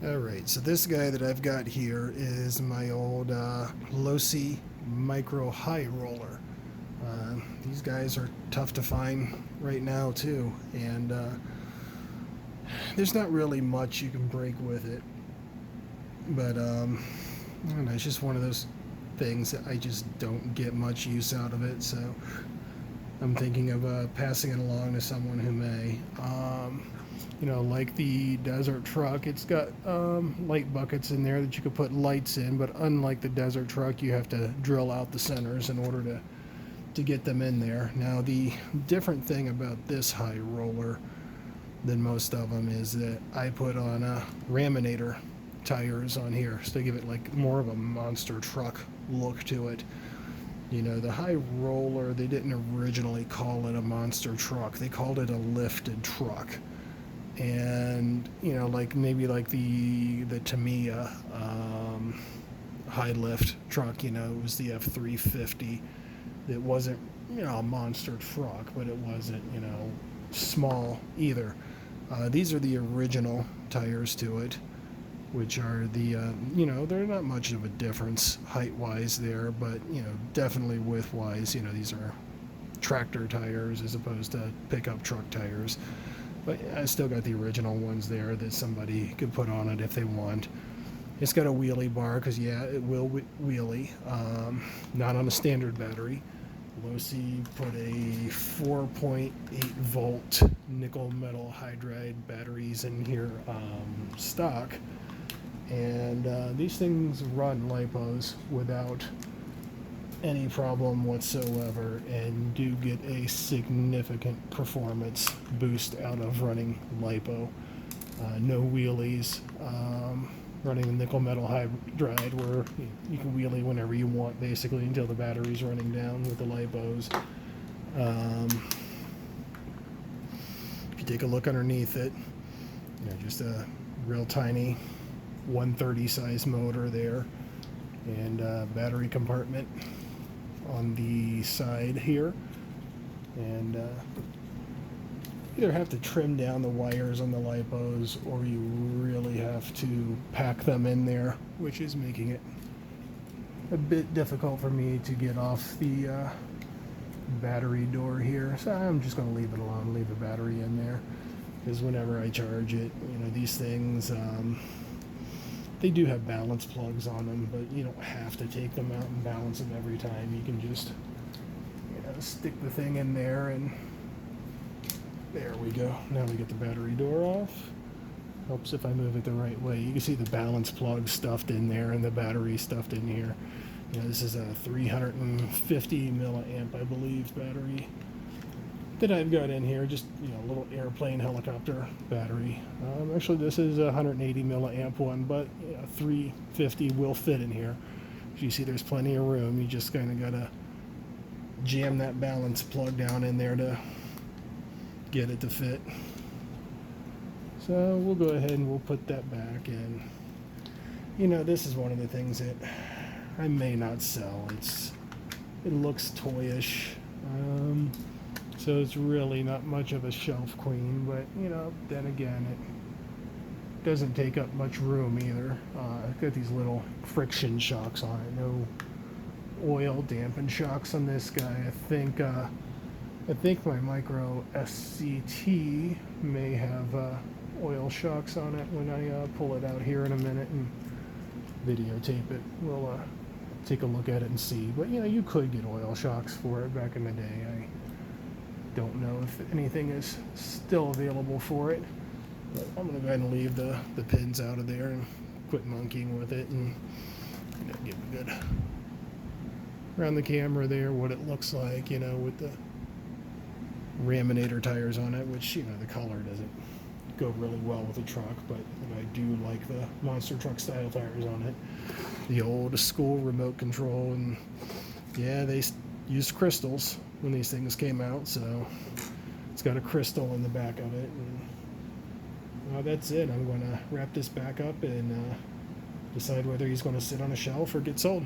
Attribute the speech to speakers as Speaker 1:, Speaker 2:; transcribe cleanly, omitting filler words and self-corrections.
Speaker 1: Alright, so this guy that I've got here is my old Losi micro high roller. These guys are tough to find right now too, and there's not really much you can break with it. But I don't know, it's just one of those things that I just don't get much use out of it, so I'm thinking of passing it along to someone who may. Like the desert truck, it's got light buckets in there that you could put lights in, but unlike the desert truck, you have to drill out the centers in order to get them in there. Now, the different thing about this high roller than most of them is that I put on raminator tires on here, so they give it like more of a monster truck look to it. The high roller, they didn't originally call it a monster truck. They called it a lifted truck. And, like maybe like the Tamiya high lift truck, it was the F350. It wasn't, a monster truck, but it wasn't, small either. These are the original tires to it, which are the, they're not much of a difference height-wise there, but, definitely width-wise, these are tractor tires as opposed to pickup truck tires. But I still got the original ones there that somebody could put on it if they want. It's got a wheelie bar because, yeah, it will wheelie. Not on a standard battery. Losi put a 4.8 volt nickel metal hydride batteries in here stock. And these things run lipos without any problem whatsoever and do get a significant performance boost out of running lipo. No wheelies. Running the nickel metal hydride where you can wheelie whenever you want basically until the battery's running down with the lipos. If you take a look underneath it, just a real tiny 130 size motor there and battery compartment on the side here, and either have to trim down the wires on the lipos or you really have to pack them in there, which is making it a bit difficult for me to get off the battery door here. So I'm just going to leave it alone, leave the battery in there, because whenever I charge it, these things they do have balance plugs on them, but you don't have to take them out and balance them every time. You can just, stick the thing in there, and there we go. Now we get the battery door off. Helps if I move it the right way. You can see the balance plug stuffed in there and the battery stuffed in here. This is a 350 milliamp, I believe, battery that I've got in here, just a little airplane helicopter battery. Actually, this is a 180 milliamp one, but 350 will fit in here. As you see, there's plenty of room. You just kind of gotta jam that balance plug down in there to get it to fit. So we'll go ahead and we'll put that back in. This is one of the things that I may not sell. It looks toyish. So it's really not much of a shelf queen, but then again, it doesn't take up much room either. I've got these little friction shocks on it, no oil dampened shocks on this guy. I think my micro SCT may have oil shocks on it. When I pull it out here in a minute and videotape it, we'll take a look at it and see. But you could get oil shocks for it back in the day. I don't know if anything is still available for it, but I'm going to go ahead and leave the pins out of there and quit monkeying with it, and give a good around the camera there what it looks like, with the raminator tires on it, which the color doesn't go really well with the truck, but I do like the monster truck style tires on it. The old school remote control, and yeah, they used crystals when these things came out, so it's got a crystal in the back of it. And that's it. I'm going to wrap this back up and decide whether he's going to sit on a shelf or get sold.